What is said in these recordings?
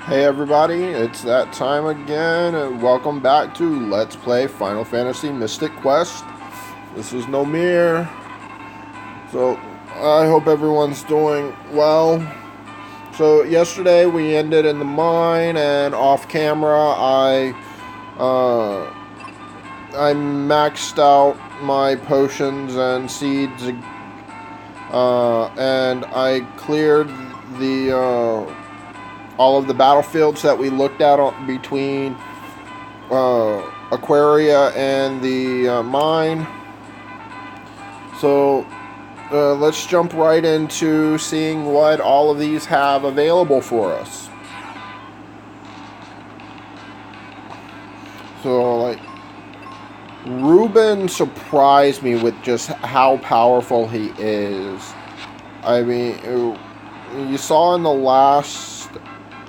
Hey everybody, it's that time again, and welcome back to Let's Play Final Fantasy Mystic Quest. This is Nomir. So, I hope everyone's doing well. So, yesterday we ended in the mine, and off camera I maxed out my potions and seeds, and I cleared the all of the battlefields that we looked at between Aquaria and the mine. So let's jump right into seeing what all of these have available for us. So, like, Ruben surprised me with just how powerful he is. I mean, you saw in the last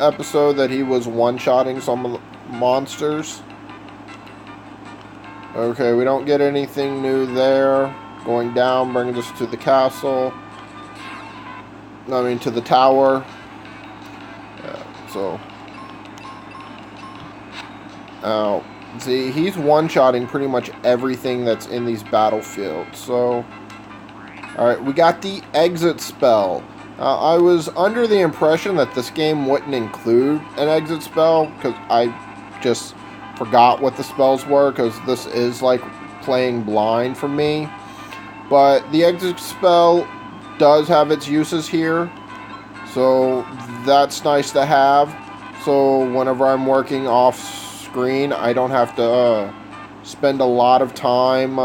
episode that he was one-shotting some of the monsters. Okay, we don't get anything new there. Going down brings us to the castle. I mean, to the tower. Yeah, so. See, he's one-shotting pretty much everything that's in these battlefields. So, alright, we got the exit spell. I was under the impression that this game wouldn't include an exit spell, because I just forgot what the spells were, because this is like playing blind for me. But the exit spell does have its uses here, so that's nice to have. So whenever I'm working off screen, I don't have to spend a lot of time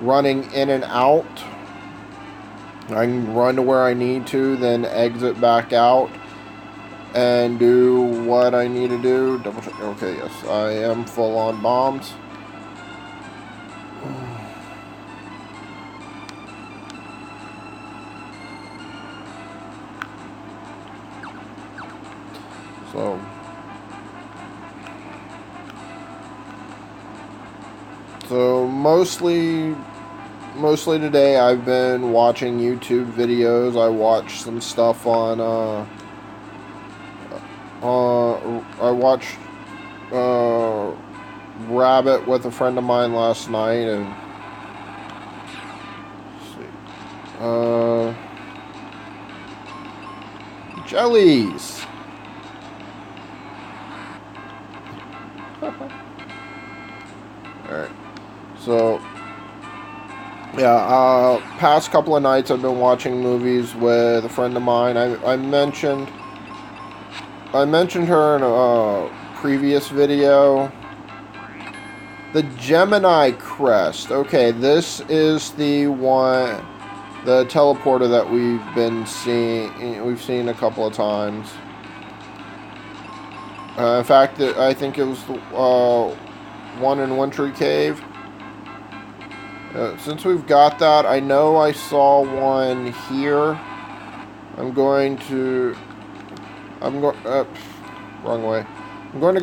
running in and out. I can run to where I need to, then exit back out and do what I need to do. Double check. Okay, yes, I am full on bombs. So mostly today I've been watching YouTube videos. I watched some stuff on I watched Rabbit with a friend of mine last night, and let's see, jellies. Alright. So, yeah, past couple of nights I've been watching movies with a friend of mine. I mentioned her in a previous video. The Gemini Crest. Okay, this is the one, the teleporter that we've been seeing. We've seen a couple of times. In fact, I think it was the one in One Tree Cave. Since we've got that, I know I saw one here. I'm going to go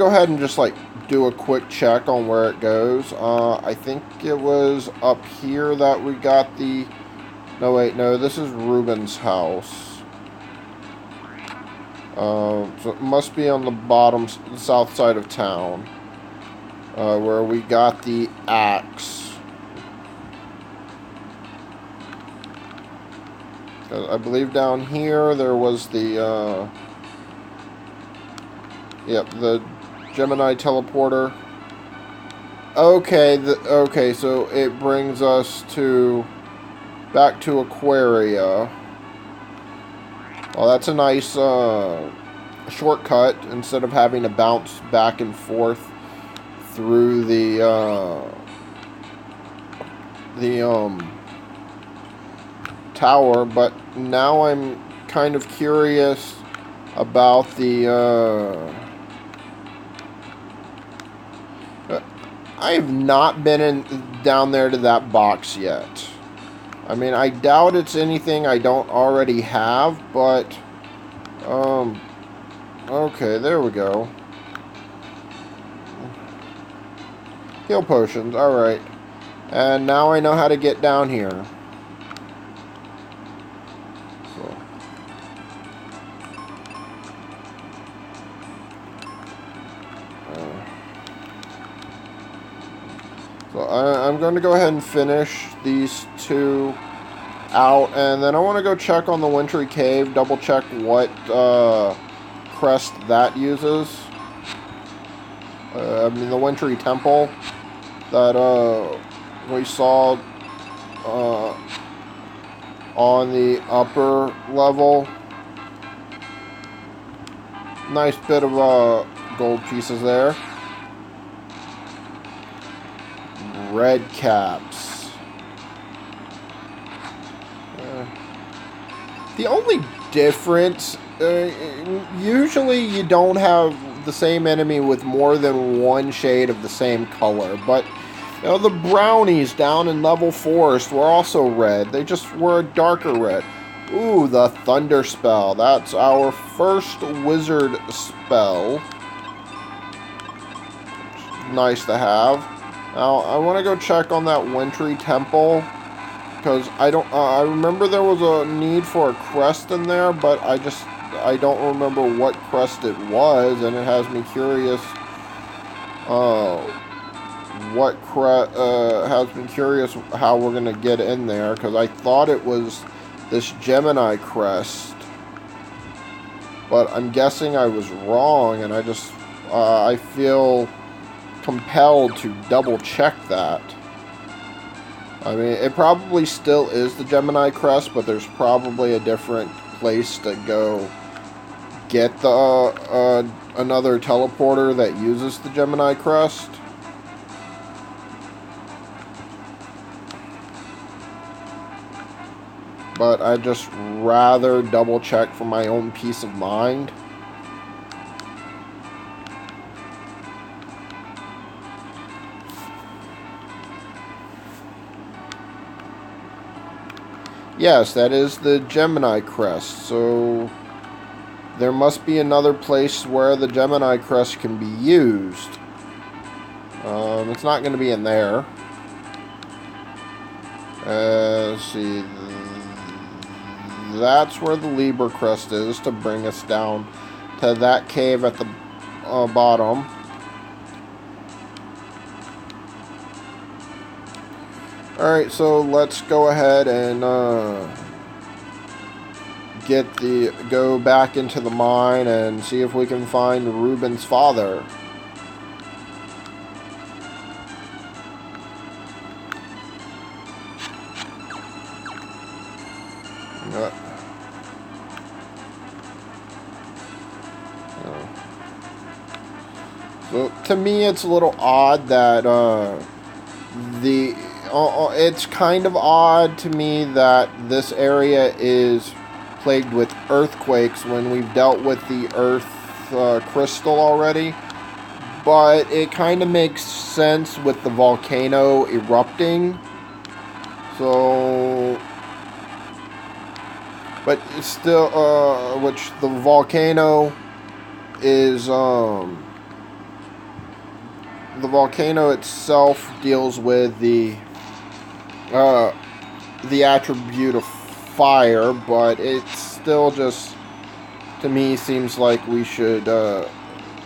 ahead and just like do a quick check on where it goes. I think it was up here that we got the. No, wait, no, this is Ruben's house. So it must be on the bottom, south side of town, where we got the axe. I believe down here there was the, yep, the Gemini teleporter. Okay, okay, so it brings us back to Aquaria. Well, that's a nice shortcut instead of having to bounce back and forth through the tower. But now I'm kind of curious about the I have not been down there to that box yet. I mean, I doubt it's anything I don't already have, but okay, there we go. Heal potions, alright. And now I know how to get down here. So. So I'm going to go ahead and finish these two out, and then I want to go check on the Wintry Cave, double check what crest that uses. I mean the Wintry Temple that we saw on the upper level. Nice bit of gold pieces there. Red caps. The only difference, usually you don't have the same enemy with more than one shade of the same color, but you know, the brownies down in level forest were also red. They just were a darker red. Ooh, the thunder spell. That's our first wizard spell. Nice to have. Now I want to go check on that Wintry Temple, because I remember there was a need for a crest in there, but I don't remember what crest it was, and it has me curious. Has me curious how we're gonna get in there, because I thought it was this Gemini crest, but I'm guessing I was wrong, and I feel compelled to double check that. I mean, it probably still is the Gemini crest, but there's probably a different place to go get the another teleporter that uses the Gemini crest. But I'd just rather double check for my own peace of mind. Yes, that is the Gemini crest, so there must be another place where the Gemini crest can be used. It's not going to be in there. Let's see. That's where the Libra crest is, to bring us down to that cave at the bottom. Alright, so let's go ahead and go back into the mine and see if we can find Reuben's father. So to me, it's a little odd that it's kind of odd to me that this area is plagued with earthquakes when we've dealt with the earth crystal already. But it kind of makes sense with the volcano erupting. So, but it's still, which the volcano is, the volcano itself deals with the attribute of fire, but it still just, to me, seems like we should,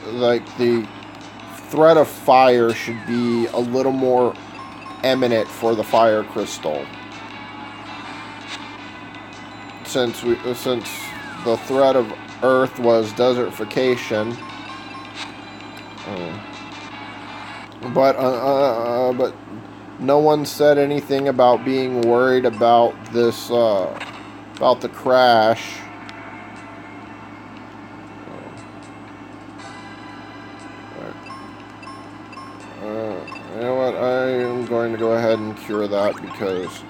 like the threat of fire should be a little more eminent for the fire crystal, since the threat of earth was desertification. But no one said anything about being worried about this, about the crash. You know what? I am going to go ahead and cure that, because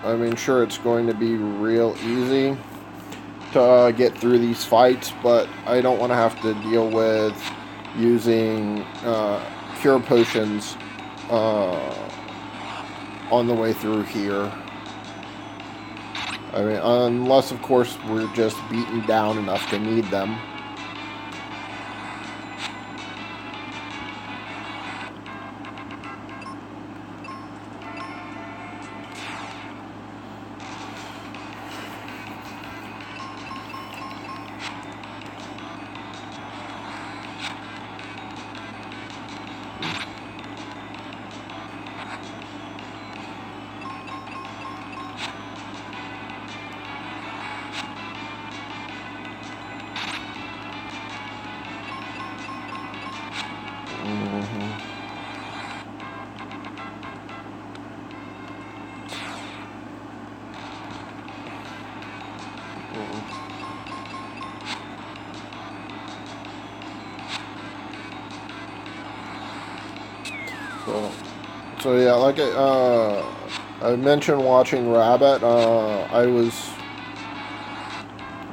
I mean, sure, it's going to be real easy to get through these fights, but I don't want to have to deal with using cure potions on the way through here. I mean, unless of course we're just beaten down enough to need them. So yeah, like I mentioned watching Rabbit. I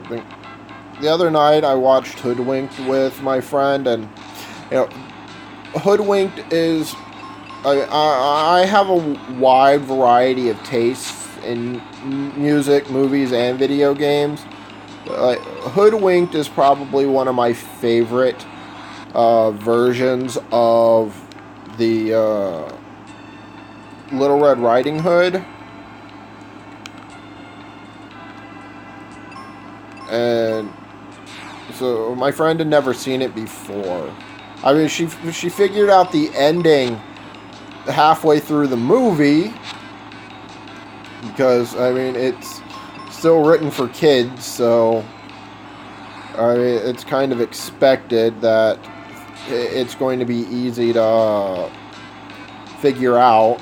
think the other night I watched Hoodwinked with my friend, and you know, Hoodwinked is I have a wide variety of tastes in music, movies, and video games. Hoodwinked is probably one of my favorite versions of the Little Red Riding Hood. And so my friend had never seen it before. I mean, she figured out the ending halfway through the movie, because I mean it's still written for kids, so I mean it's kind of expected that it's going to be easy to figure out.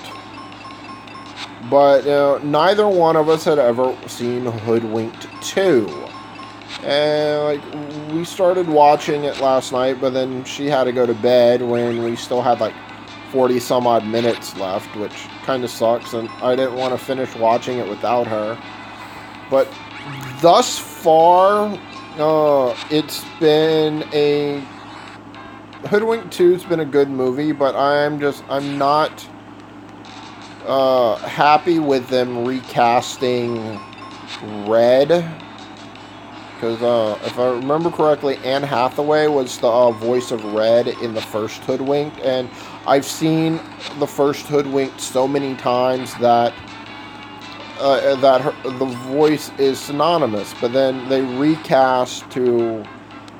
But neither one of us had ever seen Hoodwinked 2. And like we started watching it last night, but then she had to go to bed when we still had like 40 some odd minutes left, which kind of sucks, and I didn't want to finish watching it without her. But thus far, it's been a Hoodwink 2's been a good movie, but I'm not happy with them recasting Red. Because if I remember correctly, Anne Hathaway was the voice of Red in the first Hoodwinked, and I've seen the first Hoodwinked so many times that the voice is synonymous. But then they recast to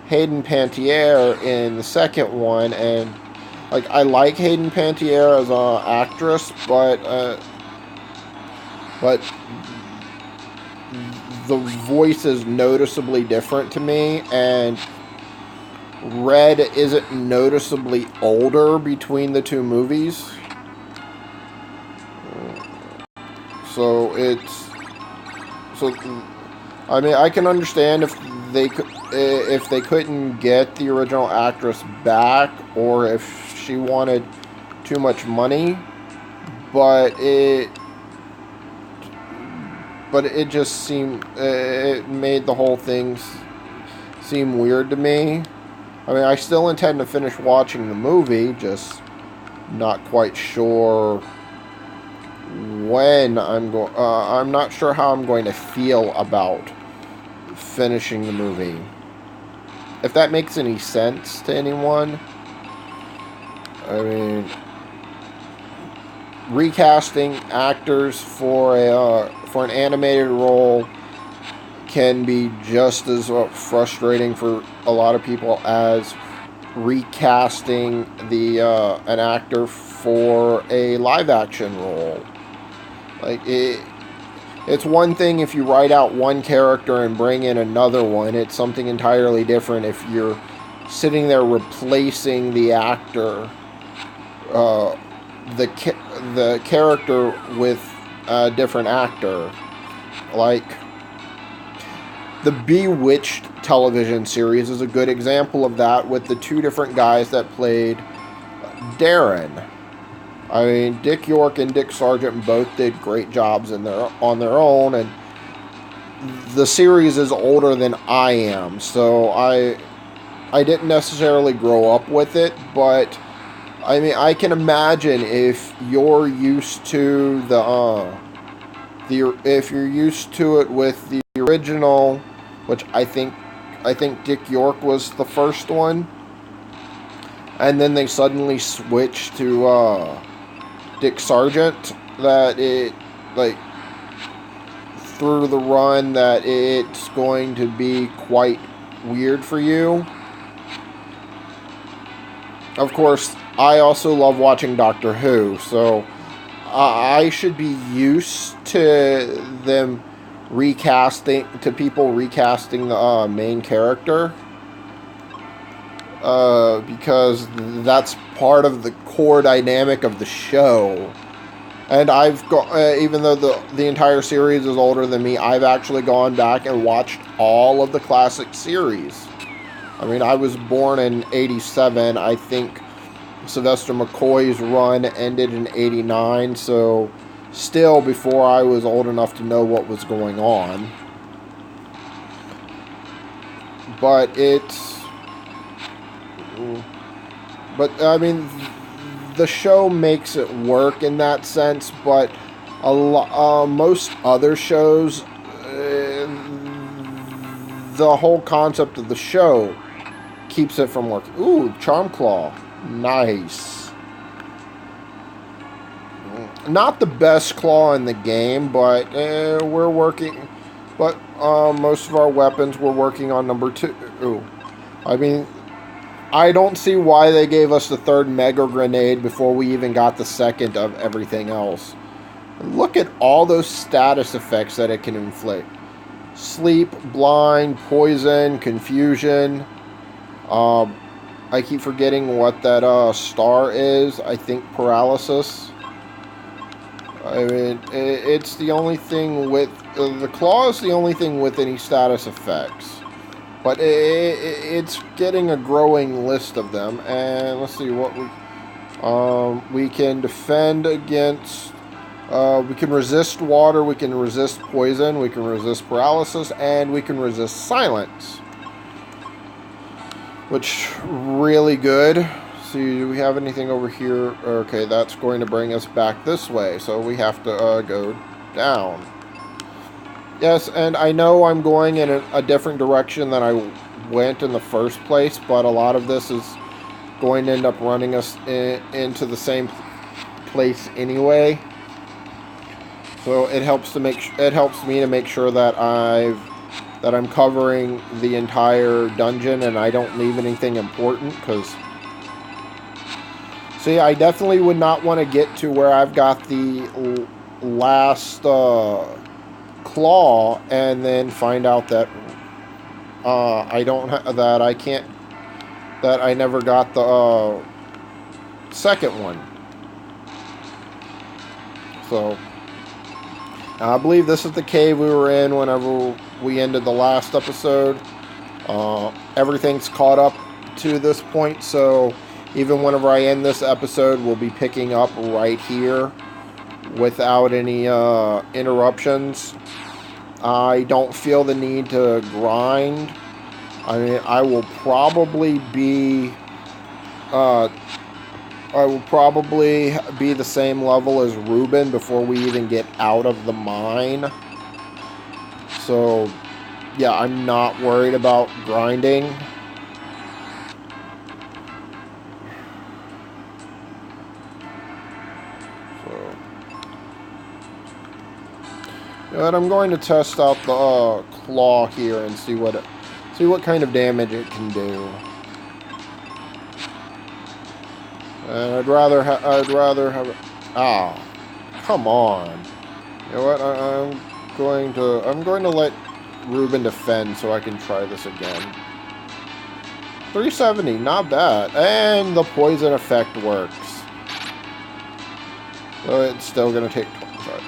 Hayden Panettiere in the second one, and like I like Hayden Panettiere as an actress, but the voice is noticeably different to me, and Red isn't noticeably older between the two movies. So I mean, I can understand if they couldn't get the original actress back, or if she wanted too much money, but it just seemed, it made the whole thing seem weird to me. I mean, I still intend to finish watching the movie, just not quite sure when I'm not sure how I'm going to feel about finishing the movie. If that makes any sense to anyone. I mean, recasting actors for an animated role can be just as frustrating for a lot of people as recasting an actor for a live action role. Like it's one thing if you write out one character and bring in another one. It's something entirely different if you're sitting there replacing the actor, the character with a different actor. Like the Bewitched television series is a good example of that, with the two different guys that played Darren. I mean, Dick York and Dick Sargent both did great jobs on their own, and the series is older than I am, so I didn't necessarily grow up with it, but I mean, I can imagine if you're used to if you're used to it with the original, which I think Dick York was the first one, and then they suddenly switched to Dick Sargent, that it, like, through the run, that it's going to be quite weird for you. Of course, I also love watching Doctor Who, so I should be used to people recasting the main character, because that's part of the core dynamic of the show. And I've got, even though the entire series is older than me, I've actually gone back and watched all of the classic series. I mean, I was born in '87. I think Sylvester McCoy's run ended in '89, so still before I was old enough to know what was going on. But I mean, the show makes it work in that sense, but most other shows, the whole concept of the show keeps it from working. Ooh, Charm Claw. Nice. Not the best claw in the game, but we're working. But most of our weapons, we're working on number 2. Ooh. I mean, I don't see why they gave us the 3rd Mega Grenade before we even got the 2nd of everything else. Look at all those status effects that it can inflict. Sleep, blind, poison, confusion. I keep forgetting what that star is. I think paralysis. I mean, it's the only thing with... the claw is the only thing with any status effects. But it's getting a growing list of them. And let's see what we can defend against. We can resist water. We can resist poison. We can resist paralysis, and we can resist silence, which really good. See, do we have anything over here? Okay, that's going to bring us back this way, so we have to go down. Yes, and I know I'm going in a different direction than I went in the first place, but a lot of this is going to end up running us into the same place anyway. So it helps me to make sure that I'm covering the entire dungeon and I don't leave anything important, because see, I definitely would not want to get to where I've got the last claw and then find out that that I never got the second one. So I believe this is the cave we were in whenever we ended the last episode. Everything's caught up to this point, so even whenever I end this episode, we'll be picking up right here without any interruptions. I don't feel the need to grind. I mean, I will probably be the same level as Ruben before we even get out of the mine. So, yeah, I'm not worried about grinding. So, but I'm going to test out the claw here and see what kind of damage it can do. And I'd rather have it. Ah, come on. You know what? I'm going to let Ruben defend so I can try this again. 370, not bad, and the poison effect works. So it's still going to take 25.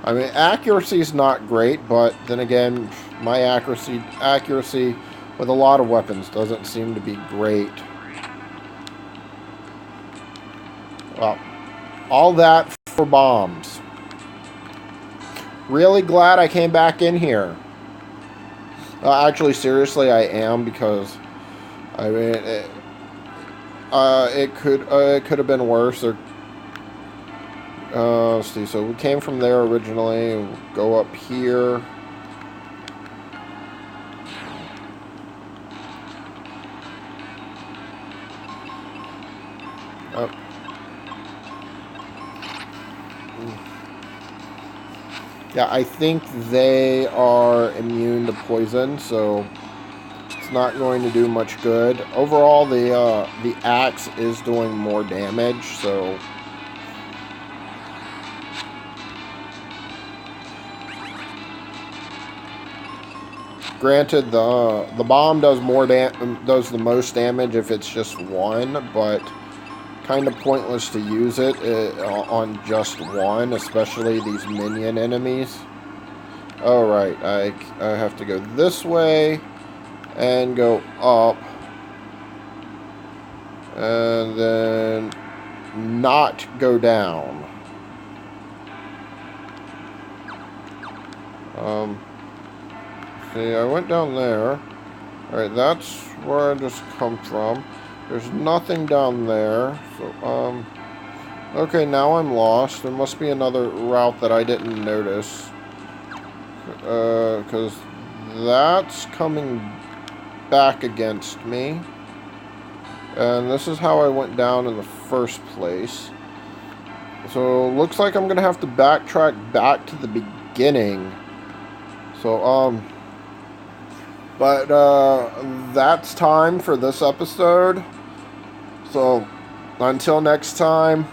I mean, accuracy is not great, but then again, my accuracy with a lot of weapons doesn't seem to be great. Well, all that for bombs. Really glad I came back in here. Actually, seriously, I am, because I mean, it could have been worse. Or let's see. So we came from there originally. We'll go up here. Up. Yeah, I think they are immune to poison, so it's not going to do much good. Overall, the axe is doing more damage, so granted, the bomb does the most damage if it's just one, but kind of pointless to use it on just one, especially these minion enemies. All right, I have to go this way and go up. and then not go down. See, I went down there. Alright, that's where I just come from. There's nothing down there. So, okay, now I'm lost. There must be another route that I didn't notice. Because that's coming back against me. And this is how I went down in the first place. So, looks like I'm going to have to backtrack back to the beginning. So, but that's time for this episode. So, until next time,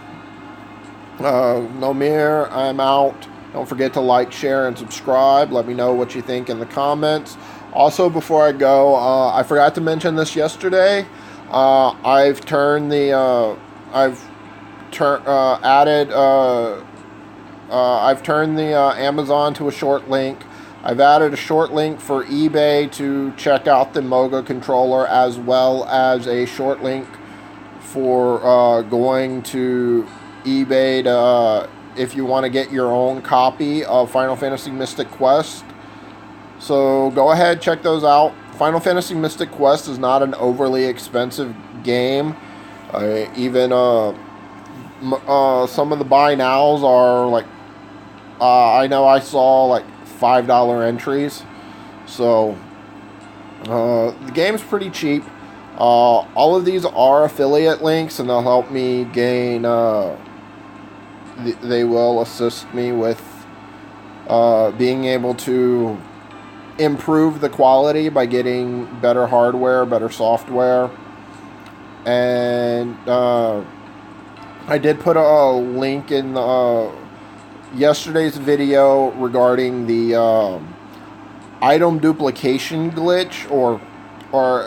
Nomir, I'm out. Don't forget to like, share, and subscribe. Let me know what you think in the comments. Also, before I go, I forgot to mention this yesterday. I've turned the Amazon to a short link. I've added a short link for eBay to check out the MOGA controller, as well as a short link for going to eBay to, if you want to get your own copy of Final Fantasy Mystic Quest. So go ahead, check those out. Final Fantasy Mystic Quest is not an overly expensive game. Even some of the buy nows are like, I know I saw like $5 entries. So the game's pretty cheap. All of these are affiliate links, and they'll help me gain, they will assist me with being able to improve the quality by getting better hardware, better software. And I did put a link in yesterday's video regarding the item duplication glitch, or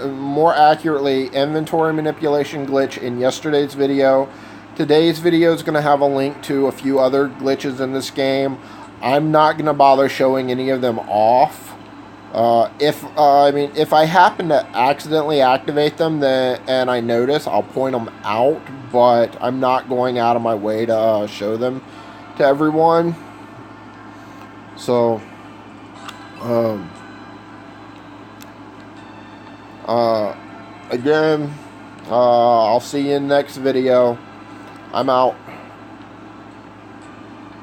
more accurately, inventory manipulation glitch in yesterday's video. Today's video is going to have a link to a few other glitches in this game. I'm not going to bother showing any of them off. If I happen to accidentally activate them and I notice, I'll point them out, but I'm not going out of my way to show them to everyone. So, again, I'll see you in the next video. I'm out.